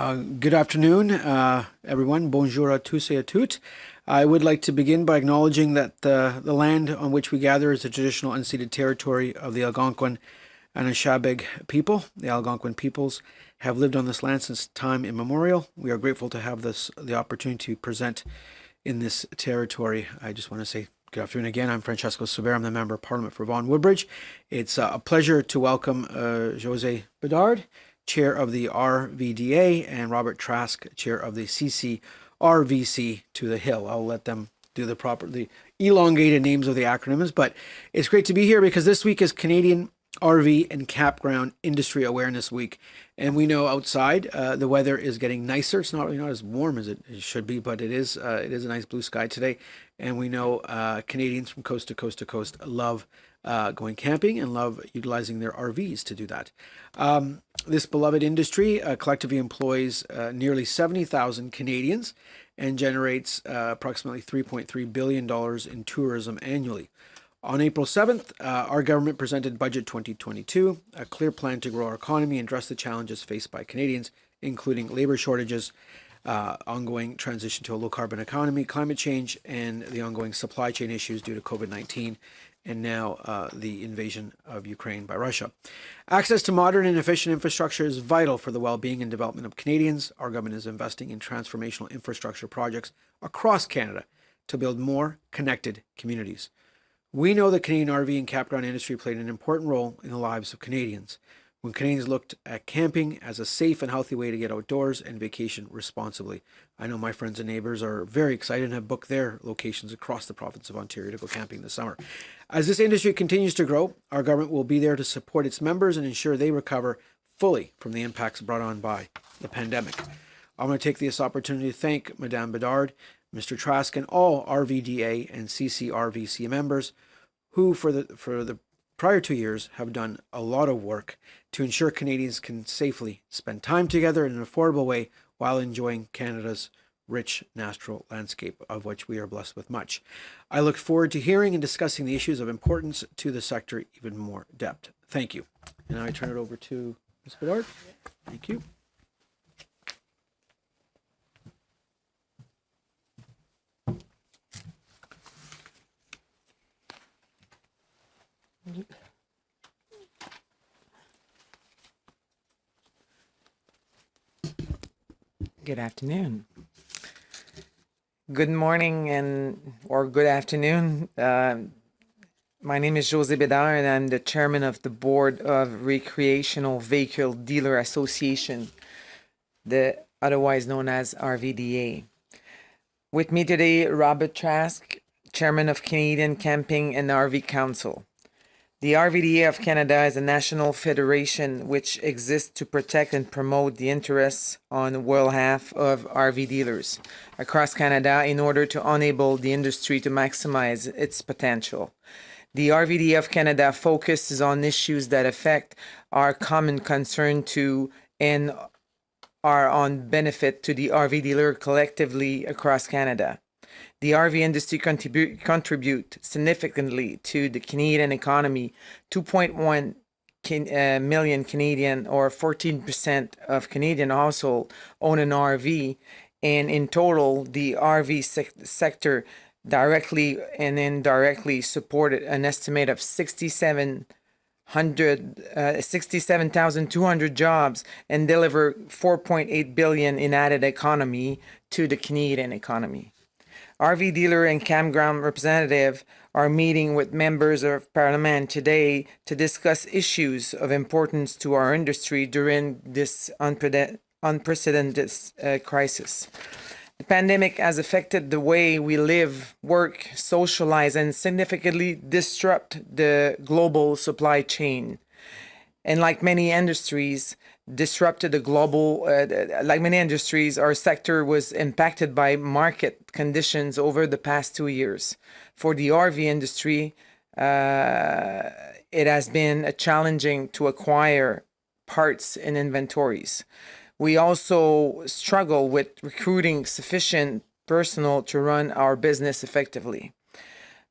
Good afternoon, everyone. Bonjour à tous et à toutes. I would like to begin by acknowledging that the land on which we gather is the traditional unceded territory of the Algonquin and Anishinaabe people. The Algonquin peoples have lived on this land since time immemorial. We are grateful to have the opportunity to present in this territory. I just want to say good afternoon again. I'm Francesco Sorbara. I'm the Member of Parliament for Vaughan Woodbridge. It's a pleasure to welcome Josée Bédard, Chair of the RVDA, and Robert Trask, Chair of the CCRVC, to the Hill. I'll let them do the elongated names of the acronyms, but it's great to be here because this week is Canadian RV and Campground Industry Awareness Week. And we know outside the weather is getting nicer. It's not as warm as it should be, but it is a nice blue sky today. And we know Canadians from coast to coast to coast love going camping and love utilizing their RVs to do that. This beloved industry collectively employs nearly 70,000 Canadians and generates approximately $3.3 billion in tourism annually. On April 7th, our government presented Budget 2022, a clear plan to grow our economy and address the challenges faced by Canadians, including labor shortages, ongoing transition to a low-carbon economy, climate change, and the ongoing supply chain issues due to COVID-19, and now the invasion of Ukraine by Russia. Access to modern and efficient infrastructure is vital for the well-being and development of Canadians. Our government is investing in transformational infrastructure projects across Canada to build more connected communities. We know the Canadian RV and campground industry played an important role in the lives of Canadians. When Canadians looked at camping as a safe and healthy way to get outdoors and vacation responsibly. I know my friends and neighbors are very excited and have booked their locations across the province of Ontario to go camping this summer. As this industry continues to grow, our government will be there to support its members and ensure they recover fully from the impacts brought on by the pandemic. I want to take this opportunity to thank Madame Bédard, Mr. Trask, and all RVDA and CCRVC members who, for the prior 2 years, have done a lot of work to ensure Canadians can safely spend time together in an affordable way while enjoying Canada's rich natural landscape, of which we are blessed with much. I look forward to hearing and discussing the issues of importance to the sector even more depth. Thank you. And now I turn it over to Ms. Bédard. Thank you. Good afternoon. Good morning or good afternoon. My name is Josée Bédard and I'm the chairman of the board of Recreational Vehicle Dealer Association, otherwise known as RVDA. With me today, Robert Trask, chairman of Canadian Camping and RV Council. The RVDA of Canada is a national federation which exists to protect and promote the interests on one half of RV dealers across Canada in order to enable the industry to maximize its potential. The RVDA of Canada focuses on issues that affect our common concern to and are on benefit to the RV dealer collectively across Canada. The RV industry contribute significantly to the Canadian economy. 2.1 million Canadian, or 14% of Canadian households, own an RV, and in total, the RV sector directly and indirectly supported an estimate of 67,200 jobs and deliver $4.8 billion in added economy to the Canadian economy. RV dealer and campground representative are meeting with members of Parliament today to discuss issues of importance to our industry during this unprecedented crisis. The pandemic has affected the way we live, work, socialize, and significantly disrupt the global supply chain. And like many industries, our sector was impacted by market conditions over the past 2 years. For the RV industry, it has been challenging to acquire parts and inventories. We also struggle with recruiting sufficient personnel to run our business effectively.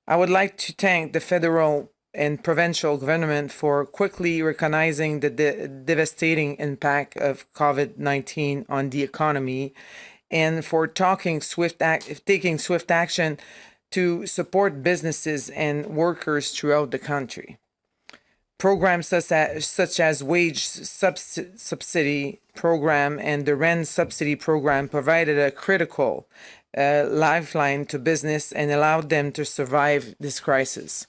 I would like to thank the federal and provincial government for quickly recognizing the devastating impact of COVID-19 on the economy and for taking swift action to support businesses and workers throughout the country. Programs such as wage subsidy program and the rent subsidy program provided a critical lifeline to business and allowed them to survive this crisis.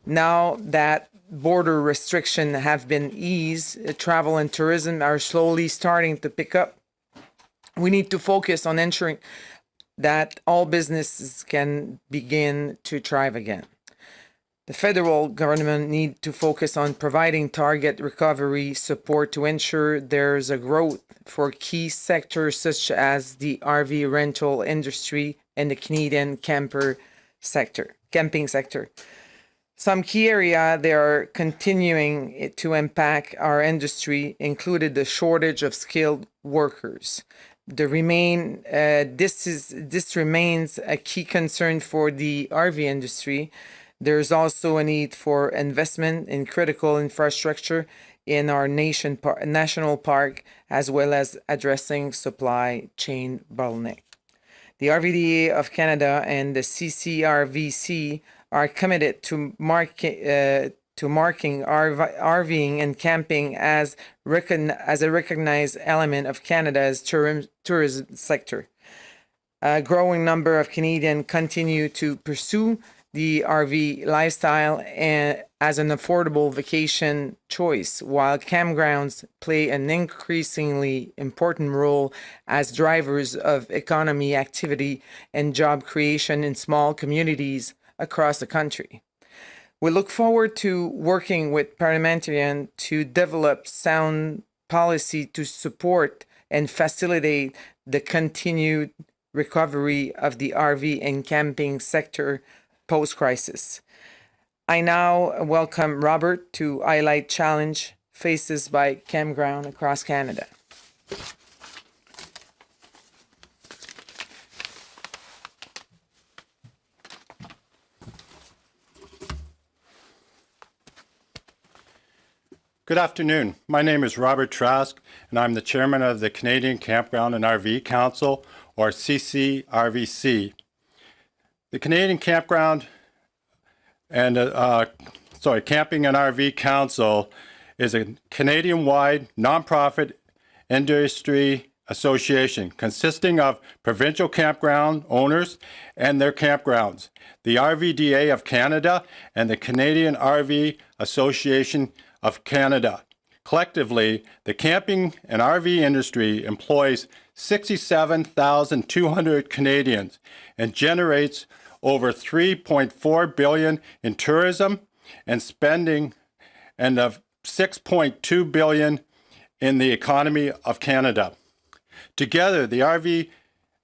Now that border restrictions have been eased, travel and tourism are slowly starting to pick up. We need to focus on ensuring that all businesses can begin to thrive again. The federal government needs to focus on providing target recovery support to ensure there's a growth for key sectors such as the RV rental industry and the Canadian camping sector. Some key areas that are continuing to impact our industry included the shortage of skilled workers. This remains a key concern for the RV industry. There's also a need for investment in critical infrastructure in our national park, as well as addressing supply chain bottleneck. The RVDA of Canada and the CCRVC are committed to marking RVing and camping as a recognized element of Canada's tourism sector. A growing number of Canadians continue to pursue the RV lifestyle as an affordable vacation choice, while campgrounds play an increasingly important role as drivers of economy activity and job creation in small communities across the country. We look forward to working with parliamentarians to develop sound policy to support and facilitate the continued recovery of the RV and camping sector post-crisis. I now welcome Robert to highlight challenge faces by campground across Canada. Good afternoon. My name is Robert Trask, and I'm the chairman of the Canadian Campground and RV Council, or CCRVC. The Canadian Campground and Camping and RV Council is a Canadian-wide nonprofit industry association consisting of provincial campground owners and their campgrounds, the RVDA of Canada and the Canadian RV Association of Canada. Collectively, the camping and RV industry employs 67,200 Canadians and generates over $3.4 billion in tourism and spending and of $6.2 billion in the economy of Canada. Together, the RV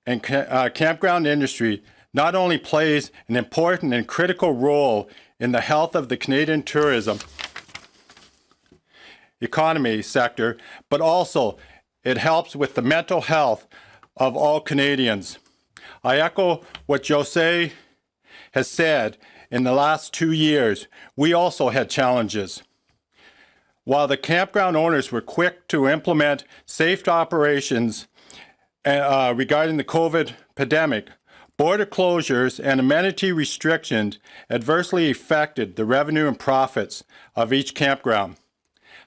and campground industry not only plays an important and critical role in the health of the Canadian tourism economy sector, but also it helps with the mental health of all Canadians. I echo what Josée has said. In the last 2 years, we also had challenges. While the campground owners were quick to implement safe operations regarding the COVID pandemic, border closures and amenity restrictions adversely affected the revenue and profits of each campground.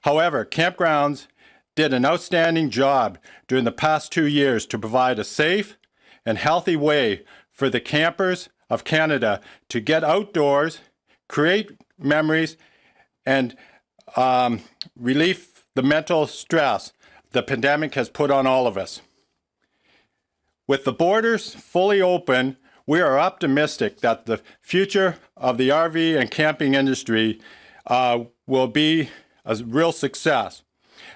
However, campgrounds did an outstanding job during the past 2 years to provide a safe and healthy way for the campers of Canada to get outdoors, create memories, and relieve the mental stress the pandemic has put on all of us. With the borders fully open, we are optimistic that the future of the RV and camping industry will be a real success.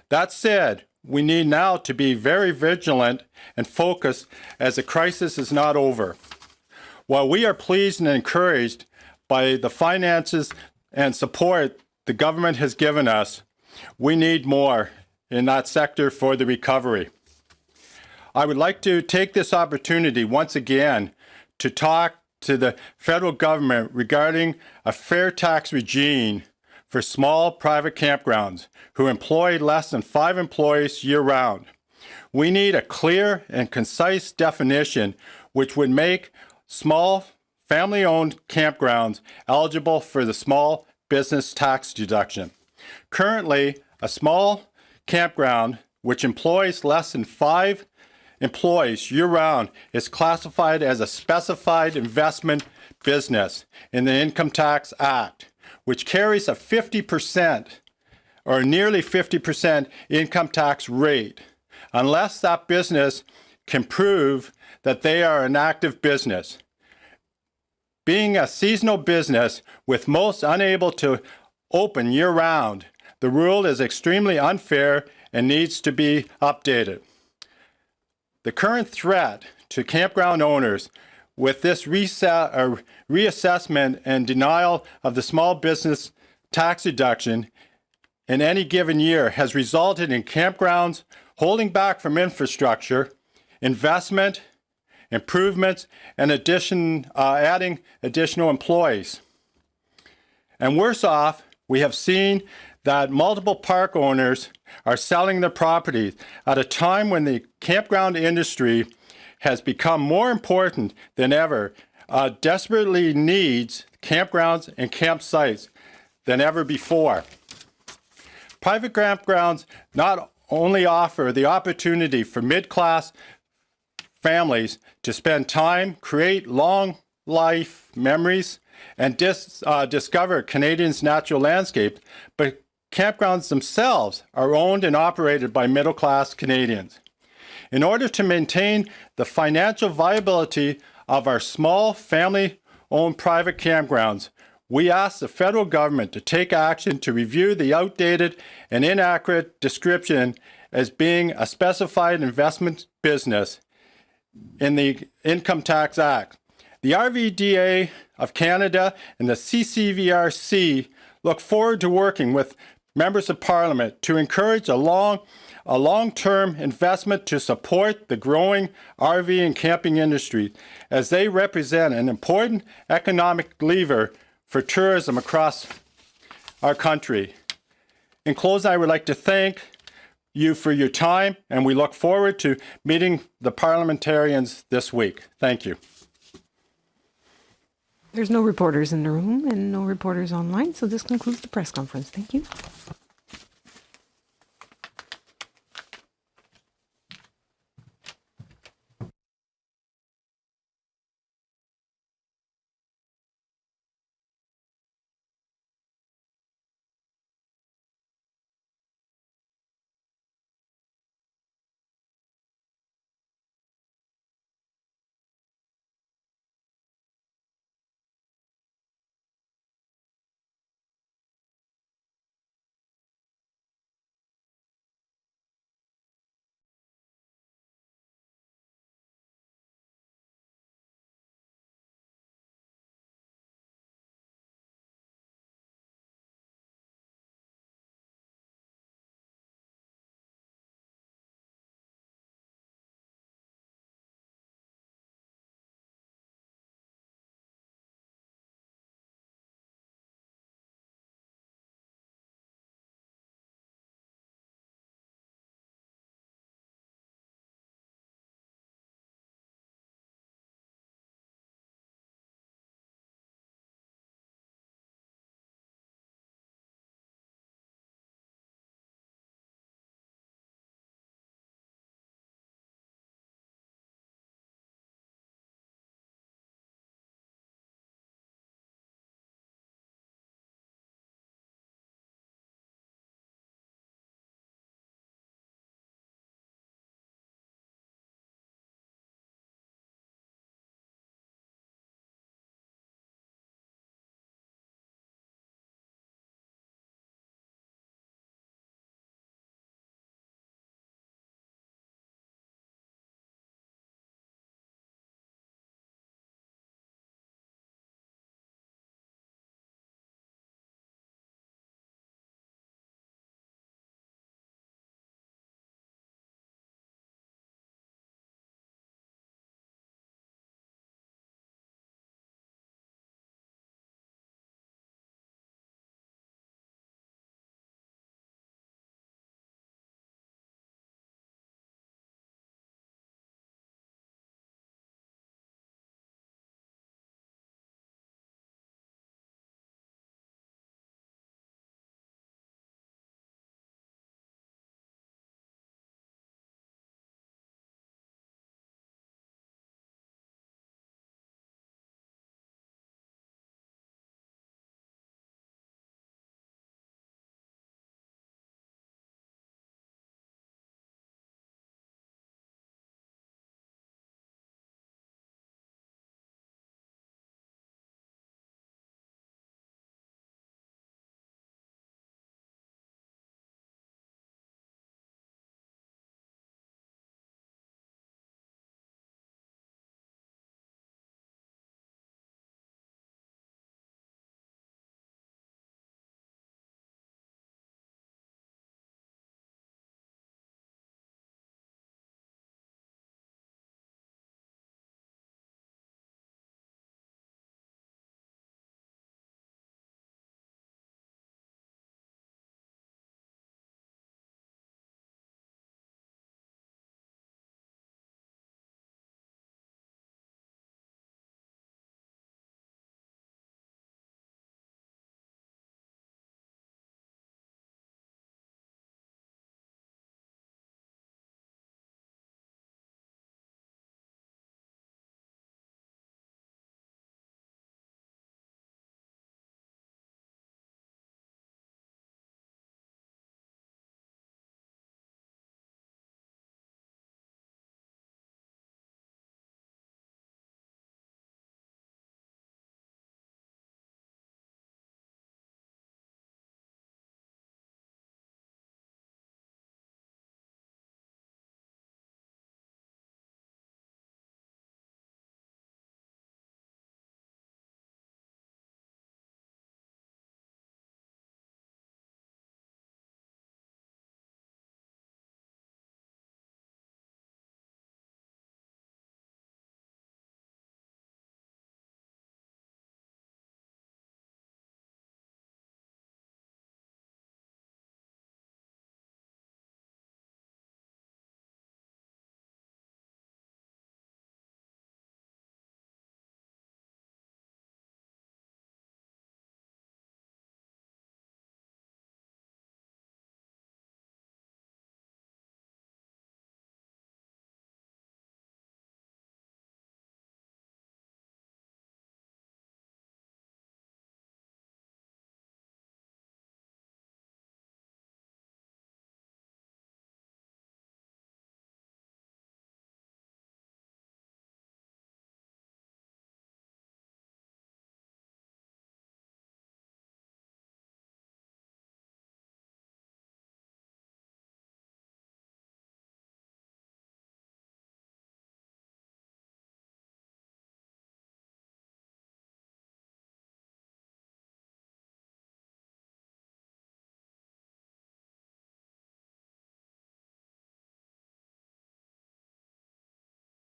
That said, we need now to be very vigilant and focused as the crisis is not over. While we are pleased and encouraged by the finances and support the government has given us, we need more in that sector for the recovery. I would like to take this opportunity once again to talk to the federal government regarding a fair tax regime for small private campgrounds who employ less than 5 employees year-round. We need a clear and concise definition which would make small family-owned campgrounds eligible for the small business tax deduction. Currently, a small campground which employs less than 5 employees year-round is classified as a specified investment business in the Income Tax Act, which carries a 50% or nearly 50% income tax rate, unless that business can prove that they are an active business. Being a seasonal business with most unable to open year-round, the rule is extremely unfair and needs to be updated. The current threat to campground owners with this reassessment and denial of the small business tax deduction in any given year has resulted in campgrounds holding back from infrastructure, investment, improvements, and adding additional employees. And worse off, we have seen that multiple park owners are selling their properties at a time when the campground industry has become more important than ever, desperately needs campgrounds and campsites than ever before. Private campgrounds not only offer the opportunity for mid-class families to spend time, create long life memories, and discover Canadians' natural landscape, but campgrounds themselves are owned and operated by middle-class Canadians. In order to maintain the financial viability of our small family-owned private campgrounds, we ask the federal government to take action to review the outdated and inaccurate description as being a specified investment business in the Income Tax Act. The RVDA of Canada and the CCVRC look forward to working with members of Parliament to encourage a long-term investment to support the growing RV and camping industry, as they represent an important economic lever for tourism across our country. In closing, I would like to thank you for your time, and we look forward to meeting the parliamentarians this week. Thank you. There's no reporters in the room and no reporters online, so this concludes the press conference. Thank you.